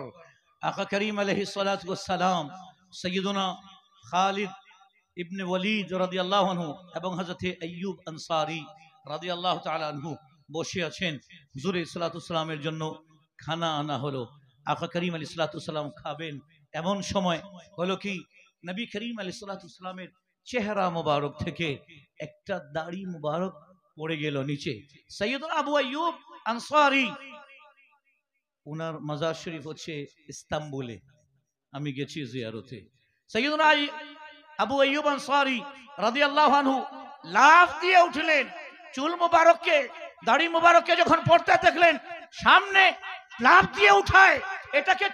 आका करीम अलैहिस्सलातु वस्सलाम सय्यदुना खालिद ইবনে ওয়ালিদ রাদিয়াল্লাহু আনহু এবং হযরতে আইয়ুব আনসারী রাদিয়াল্লাহু তাআলা আনহু বসে আছেন। হুজুর সাল্লাল্লাহু আলাইহি সাল্লামের জন্য খানা আনা হলো। আকা করিম আলাইহিস সালাতু সালাম খাবেন, এমন সময় হলো কি নবী করিম আলাইহিস সালাতু সালামের চেহারা মোবারক থেকে একটা দাড়ি মোবারক পড়ে গেল নিচে। সৈয়দনা আবু আইয়ুব আনসারী, ওনার মাজার শরীফ হচ্ছে ইস্তাম্বুলে, আমি গেছি জিয়ারতে। সৈয়দনা আবু আইয়ুব আনসারী রাদিয়াল্লাহু আনহু লাফ দিয়ে উঠলেন, চুল মোবারককে দাড়ি মোবারককে যখন পড়তে দেখলেন, সামনে লাফ দিয়ে উঠায় এটাকে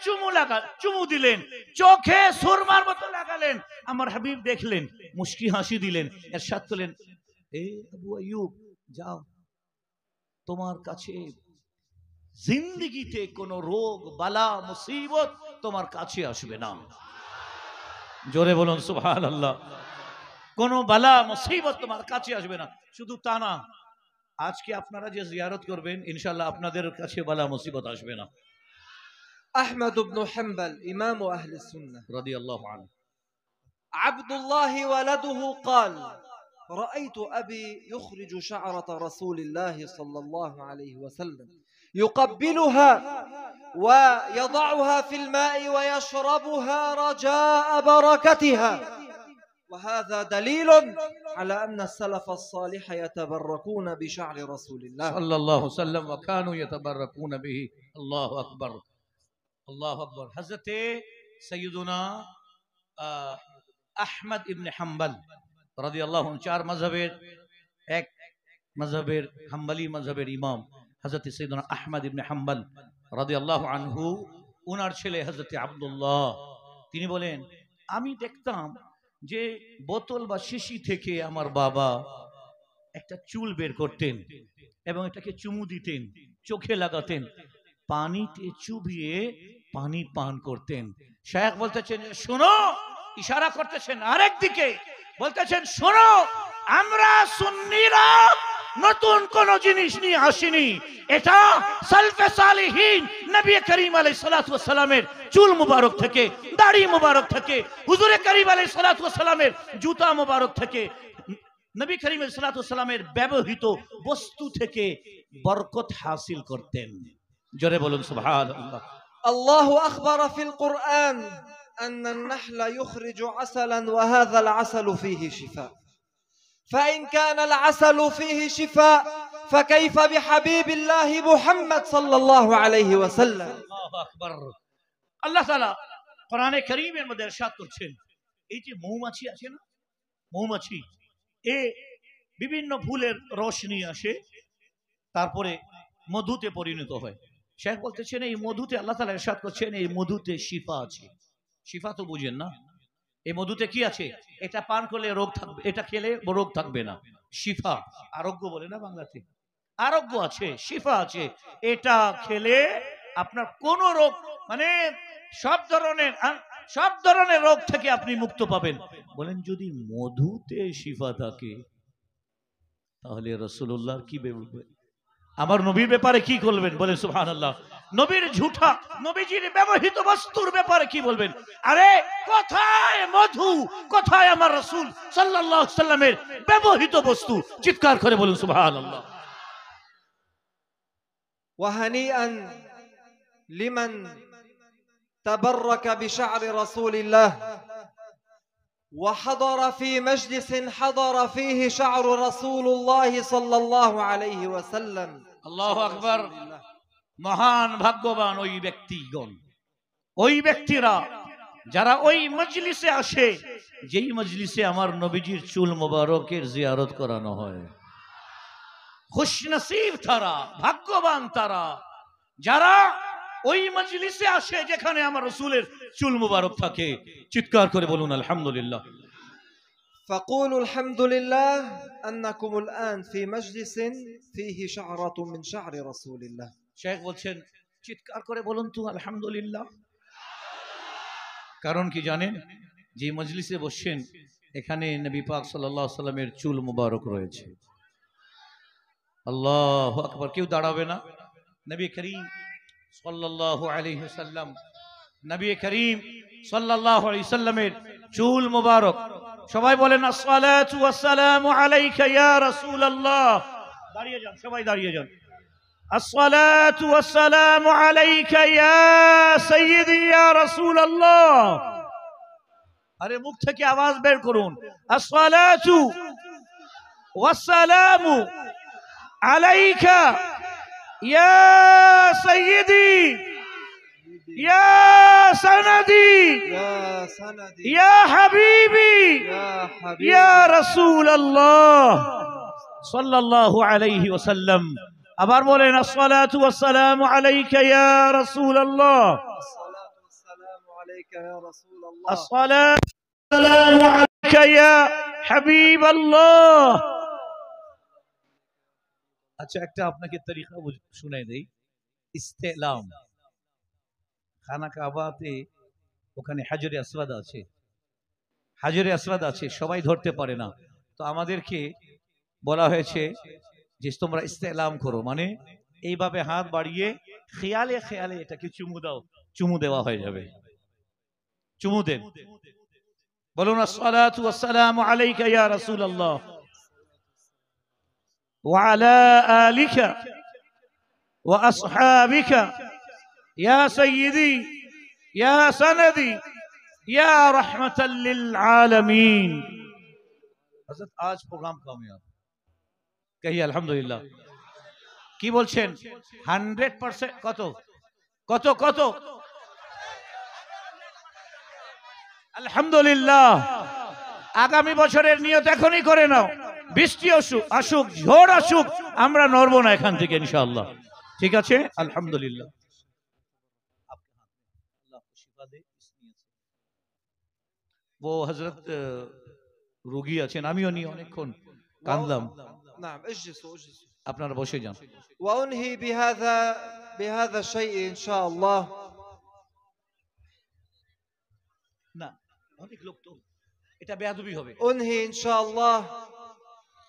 চুমু দিলেন, চোখে সুরমার মতো লাগালেন। আমার হাবিব দেখলেন, মুস্কি হাসি দিলেন, ইরশাদ করলেন, এ আবু আইয়ুব যাও, তোমার কাছে জিন্দেগিতে কোনো রোগ বালা মুসিবত তোমার কাছে আসবে না। জোরে বলুন সুবহানাল্লাহ। কোনো বালা মুসিবত তোমার কাছে আসবে না। শুধু তা না, আজকে আপনারা যে জিয়ারত করবেন ইনশাআল্লাহ আপনাদের কাছে বালা মুসিবত আসবে না। أحمد بن حنبل إمام أهل السنة رضي الله عنه عبد الله ولده قال: رأيت أبي يخرج شعرة رسول الله صلى الله عليه وسلم يقبلها ويضعها في الماء ويشربها رجاء بركتها، وهذا دليل على أن السلف الصالح يتبركون بشعر رسول الله صلى الله عليه وسلم وكانوا يتبركون به. الله أكبر الله أكبر. حضرت سيدنا আহমদ ইবনে হাম্বল রাদিয়াল্লাহু আনহু, চার মাযহাবের এক মাযহাবের হাম্বলি মাযহাবের ইমাম হযরত সৈয়দনা আহমদ ইবনে হাম্বল রাদিয়াল্লাহু আনহু, ওনার ছেলে হযরত আব্দুল্লাহ, তিনি বলেন, আমি দেখতাম যে বোতল বা শিশি থেকে আমার বাবা একটা চুল বের করতেন এবং এটাকে চুমু দিতেন, চোখে লাগাতেন, পানিতে চুবিয়ে পানি পান করতেন। শায়েখ বলতেছেন, শোনো, ইশারা করতেছেন আরেক দিকে, বলতেছেন, শোনো, আমরা সুন্নিরা নতুন কোন জিনিস নিয়ে আসিনি, এটা সালফে সালিহিন নবী করিম আলাইহিস সালাতু ওয়াস সালামের চুল মুবারক থেকে, দাড়ি মুবারক থেকে, হুজুরে করিম আলাইহিস সালাতু ওয়াস সালামের জুতা মুবারক থেকে, নবী করিম আলাইহিস সালাতু ওয়াস সালামের ব্যবহৃত বস্তু থেকে বরকত হাসিল করতেন। জোরে বলুন সুবহানাল্লাহ। الله أخبر في القرآن أن النحل يخرج عسلا وهذا العسل فيه شفاء، فإن كان العسل فيه شفاء فكيف بحبيب الله محمد صلى الله عليه وسلم. الله أكبر. আল্লাহ তাআলা কোরআনে কারীমের মধ্যে ইরশাদ করছেন, এই যে মৌমাছি আছে না, মৌমাছি এ বিভিন্ন ফুলের রস নিয়ে আসে, তারপরে মধুতে পরিণত হয়। শেখ বলতেছেন, এই মধুতে আল্লাহ তাআলা ইরশাদ করছেন, এই মধুতে শিফা আছে। শিফা তো বুঝেন না, এই মধুতে কি আছে? এটা পান করলে রোগ থাকবে, এটা খেলে রোগ থাকবে না। শিফা, আরোগ্য বলে না বাংলাতে, আরোগ্য আছে, শিফা আছে। এটা খেলে আপনার কোন রোগ, মানে সব ধরনের রোগ থেকে আপনি মুক্ত পাবেন। বলেন, যদি মধুতে শিফা থাকে তাহলে রাসূলুল্লাহর কি বলবেন, আমার নবীর ব্যাপারে কি করবেন? বলেন সুবহানাল্লাহ। নবীর ঝুঠা, নবীজির ব্যবহৃত বস্তুর ব্যাপারে কি বলবেন? আরে কোথায় মধু, কোথায় আমার রাসূল সাল্লাল্লাহু আলাইহি সাল্লামের ব্যবহৃত বস্তু? চিৎকার করে বলুন সুবহানাল্লাহ। وهنيئا لمن تبرك بشعر رسول الله وحضر في مجلس حضر فيه شعر رسول الله صلى الله عليه وسلم. الله أكبر মহান ভাগ্যবান ওই ব্যক্তিগণ, ওই ব্যক্তিরা যারা ওই মজলিসে আসে, যেই মজলিসে আমার নবীজির চুল মোবারকের জিয়ারত করানো হয়। খুশনসিব তারা, ভাগ্যবান তারা যারা ওই মজলিসে আসে যেখানে আমার রাসূলের চুল মোবারক থাকে। চিৎকার করে বলুন আলহামদুলিল্লাহ। فقولوا الحمد لله أنكم الآن في مجلس فيه شعرة من شعر رسول الله. শেখ বলছেন চিৎকার করে বলুন তো আলহামদুলিল্লাহ। কারণ কি জানেন? যে মজলিসে বসছেন এখানে নবী পাক সাল্লাল্লাহু আলাইহি সাল্লামের চুল মুবারক রয়েছে। আল্লাহু আকবার। কেউ দাঁড়াবে না। নবী করিম সাল্লাল্লাহু আলাইহি ওয়াসাল্লাম, নবী করিম সাল্লাল্লাহু আলাইহি সাল্লামের চুল মুবারক, সবাই বলেন আসসালাতু ওয়াসসালামু আলাইকা ইয়া রাসূলুল্লাহ। দাঁড়িয়ে যান, সবাই দাঁড়িয়ে যান। আসসালাতু ওয়াসসালামু আলাইকা ইয়া সাইয়্যিদি ইয়া রাসূলুল্লাহ। আরে মুখ থেকে আওয়াজ বের করুন। আসসালাতু ওয়াসসালামু আলাইকা ইয়া সাইয়্যিদি ইয়া সানাদি يا سندي ইয়া হাবিবি يا حبيبي ইয়া রাসূলুল্লাহ সাল্লাল্লাহু আলাইহি ওয়াসাল্লাম। আবার বলেন আসসালাতু ওয়াসসালামু আলাইকা ইয়া রাসূলুল্লাহ। الصلاة والسلام عليك يا رسول الله. আসসালাতু ওয়াসসালামু আলাইকা ইয়া হাবিবাল্লাহ। আচ্ছা, একটা আপনাকে তরিকা শুনাই দেই। ইস্তেলাম, খানা কাবাতে ওখানে হাজরে আসওয়াদ আছে, হাজরে আসওয়াদ আছে, সবাই ধরতে পারে না। তো আমাদেরকে বলা হয়েছে যে তোমরা ইস্তেলাম করো, মানে এইভাবে হাত বাড়িয়ে খেয়ালে খেয়ালে এটাকে চুমু দাও, চুমু দেওয়া হয়ে যাবে। চুমু দেন, বলুন আসসালাতু ওয়াসসালামু আলাইকা ইয়া রাসূলুল্লাহ ওয়া আলা আলিকা ওয়া আসহাবিকা ইয়া সাইয়্যিদি ইয়া সানাদি ইয়া রাহমাতাল লিল আলামিন। হযরত আজ প্রোগ্রাম কামিয়াব, কহিয়ে আলহামদুলিল্লাহ। কি বলছেন? 100%। কত কত কত? আলহামদুলিল্লাহ। আগামী বছরের নিয়ত এখনই করে নাও। বৃষ্টি আসুক, ঝড় আসুক, আমরা নড়বো না এখান থেকে ইনশাআল্লাহ। ঠিক আছে? আলহামদুলিল্লাহ। ও হযরত রোগী আছেন, আমিও নিয়ে অনেকক্ষণ কাঁদলাম। نعم اجلسوا اجلسوا. আপনারা বসে যান। وأنهي بهذا الشيء إن شاء الله. না, অনেক লোক তো, এটা বেয়াদবি হবে। أنهي إن شاء الله.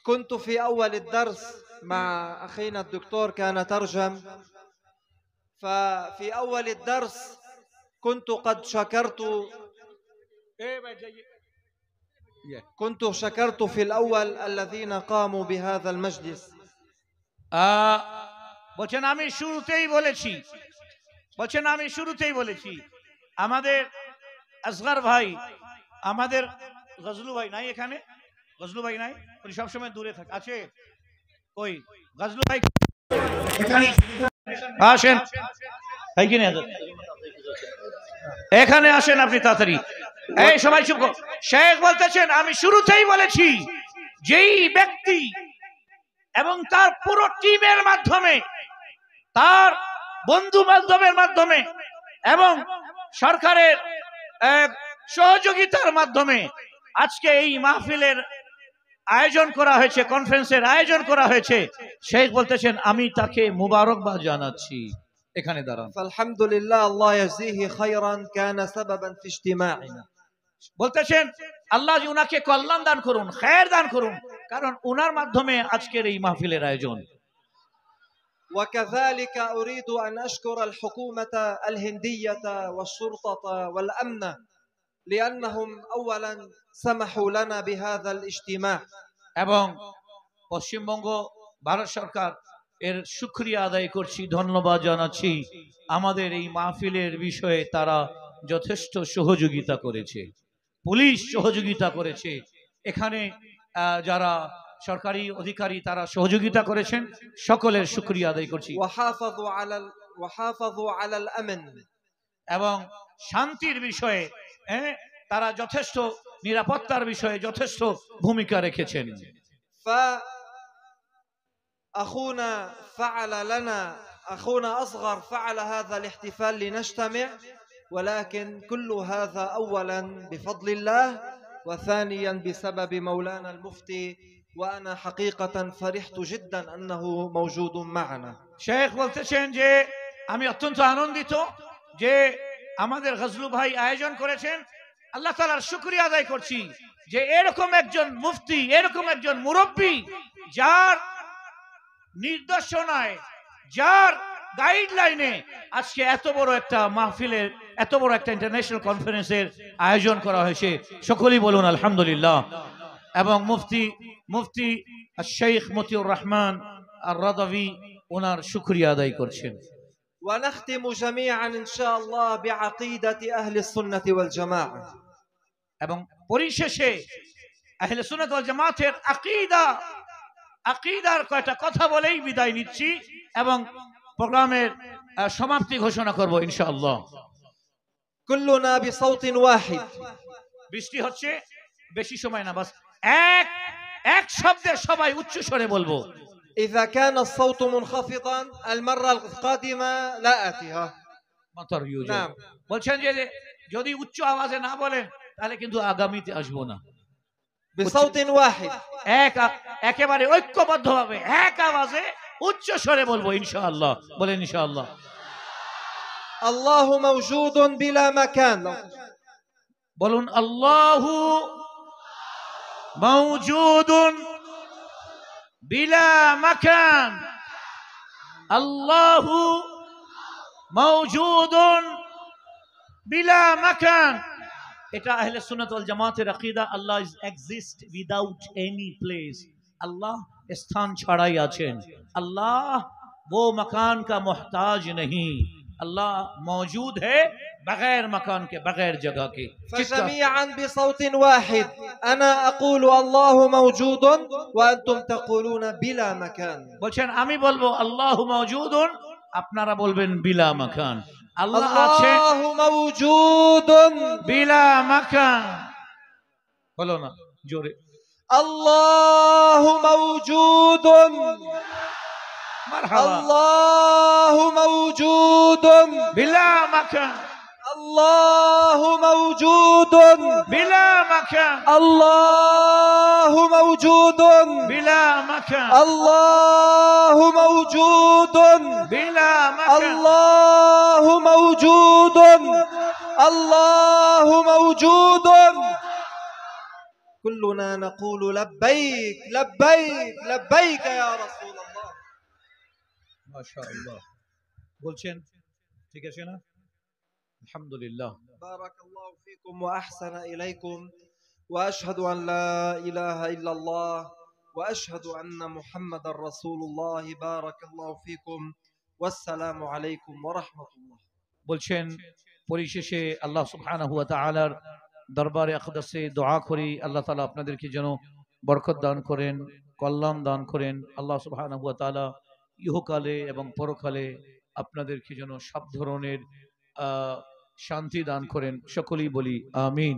كنت في أول الدرس مع أخينا الدكتور كان ترجم، ففي أول الدرس كنت قد شكرت في الأول الذين قاموا بهذا المجلس. বলছেন আমি শুরুতেই বলেছি আমাদের আসগর ভাই, আমাদের গজলু ভাই নাই এখানে, গজলু ভাই নাই, উনি সবসময় দূরে থাকে। আছে কই গজলু ভাই? আসেন এইখানে, এখানে আসেন আপনি তাড়াতাড়ি। এই সবাই চুপ করো। শেখ বলতেছেন আমি শুরুতেই বলেছি যেই ব্যক্তি এবং তার পুরো টিমের মাধ্যমে, তার বন্ধু বান্ধবের মাধ্যমে এবং সরকারের সহযোগিতার মাধ্যমে আজকে এই মাহফিলের আয়োজন করা হয়েছে, কনফারেন্সের আয়োজন করা হয়েছে, শেখ বলতেছেন আমি তাকে মুবারকবাদ জানাচ্ছি। এখানে দাঁড়ান। فالحمدلله الله يجزيه خيرا كان سببا في اجتماعنا. বলতেছেন আল্লাহ উনাকে কল্যাণ দান করুন, খায়ের দান করুন, কারণ উনার মাধ্যমে আজকের এই মাহফিলের আয়োজন। وكذلك أريد أن أشكر الحكومة الهندية والشرطة والأمن لأنهم أولا سمحوا لنا بهذا الاجتماع. এবং পশ্চিমবঙ্গ ভারত সরকার এর শুকরিয়া আদায় করছি, ধন্যবাদ জানাচ্ছি। আমাদের এই মাহফিলের বিষয়ে তারা যথেষ্ট সহযোগিতা করেছে, পুলিশ সহযোগিতা করেছে, এখানে যারা সরকারি অধিকারী তারা সহযোগিতা করেছেন, সকলের শুকরিয়া আদায় করছি। وحافظوا على وحافظوا على الأمن. এবং শান্তির বিষয়ে তারা যথেষ্ট নিরাপত্তার বিষয়ে যথেষ্ট ভূমিকা রেখেছেন। فأخونا فعل لنا أخونا أصغر فعل هذا الاحتفال لنجتمع، ولكن كل هذا أولا بفضل الله وثانيا بسبب مولانا المفتي، وأنا حقيقة فرحت جدا أنه موجود معنا. শেখ বলতেছেন যে আমি অত্যন্ত আনন্দিত যে আমাদের গজলু ভাই আয়োজন করেছেন। আল্লাহ তাআলার শুকরিয়া আদায় করছি যে এরকম একজন মুফতি, এরকম একজন মুরব্বী, যার নির্দেশনায়, যার গাইডলাইনে আজকে এত বড় একটা মাহফিলের, এত বড় একটা ইন্টারন্যাশনাল কনফারেন্সের আয়োজন করা হয়েছে। সকলেই বলুন আলহামদুলিল্লাহ। এবং মুফতি শেখ মতিউর রহমান আর রাদাভি ওনার শুকরিয়া আদায় করছেন। ونختم جميعا إن شاء الله بعقيدة أهل السنة والجماعة. এবং পরিশেষে আহলে সুন্নাত ওয়াল জামাতের আকীদার কয়টা কথা বলেই বিদায় নিচ্ছি এবং প্রোগ্রামের সমাপ্তি ঘোষণা করব ইনশাআল্লাহ। كلنا بصوت واحد. বৃষ্টি হচ্ছে, বেশি সময় না, বাস এক শব্দে সবাই উচ্চ স্বরে বলবো। إذا كان الصوت منخفضا المرة القادمة لا آتيها. نعم. বলছেন যে যদি উচ্চ আওয়াজে না বলেন তাহলে কিন্তু আগামীতে আসবো না। بصوت واحد. একেবারে ঐক্যবদ্ধভাবে এক আওয়াজে উচ্চ স্বরে বলবো ইনশাআল্লাহ। বলেন ইনশাআল্লাহ। الله موجود بلا مكان. বলুন আল্লাহু মাওজুদুন বিলা মাকান। আল্লাহু মাওজুদুন বিলা মাকান। এটা আহলে সুন্নাত ওয়াল জামাতের আকীদা। Allah is exist without any place. আল্লাহ স্থান ছাড়াই আছেন। আল্লাহ वो मकान का मोहताज नहीं। अल्लाह मौजूद है बगैर मकान के, बगैर जगह के। فجميعا بصوت واحد أنا أقول الله موجود وأنتم تقولون بلا مكان. বলছেন আমি বলবো আল্লাহু মাওজুদুন, আপনারা বলবেন বিলা মাকান। আল্লাহ আছে, الله موجود বিলা মাকান। বলো না জোরে। الله موجود. مرحبا. الله موجود بلا مكان. الله موجود بلا مكان. الله موجود بلا مكان. الله موجود بلا مكان. الله موجود. الله موجود. كلنا نقول لبيك لبيك لبيك يا رسول الله. মাশাআল্লাহ। বলছেন ঠিক আছে না? আলহামদুলিল্লাহ। بارك الله فيكم وأحسن إليكم، وأشهد أن لا إله إلا الله وأشهد أن محمد رسول الله. بارك الله فيكم والسلام عليكم ورحمة الله. বলছেন পরিশেষে আল্লাহ সুবহানাহু ওয়া তাআলার দরবারে আকদাসে দোয়া করি আল্লাহ তাআলা আপনাদেরকে যেন বরকত দান করেন, কল্যাণ দান করেন। আল্লাহ সুবহানাহু ওয়া তাআলা ইহকালে এবং পরকালে আপনাদেরকে যেন সব ধরনের শান্তি দান করেন। সকলেই বলি আমিন।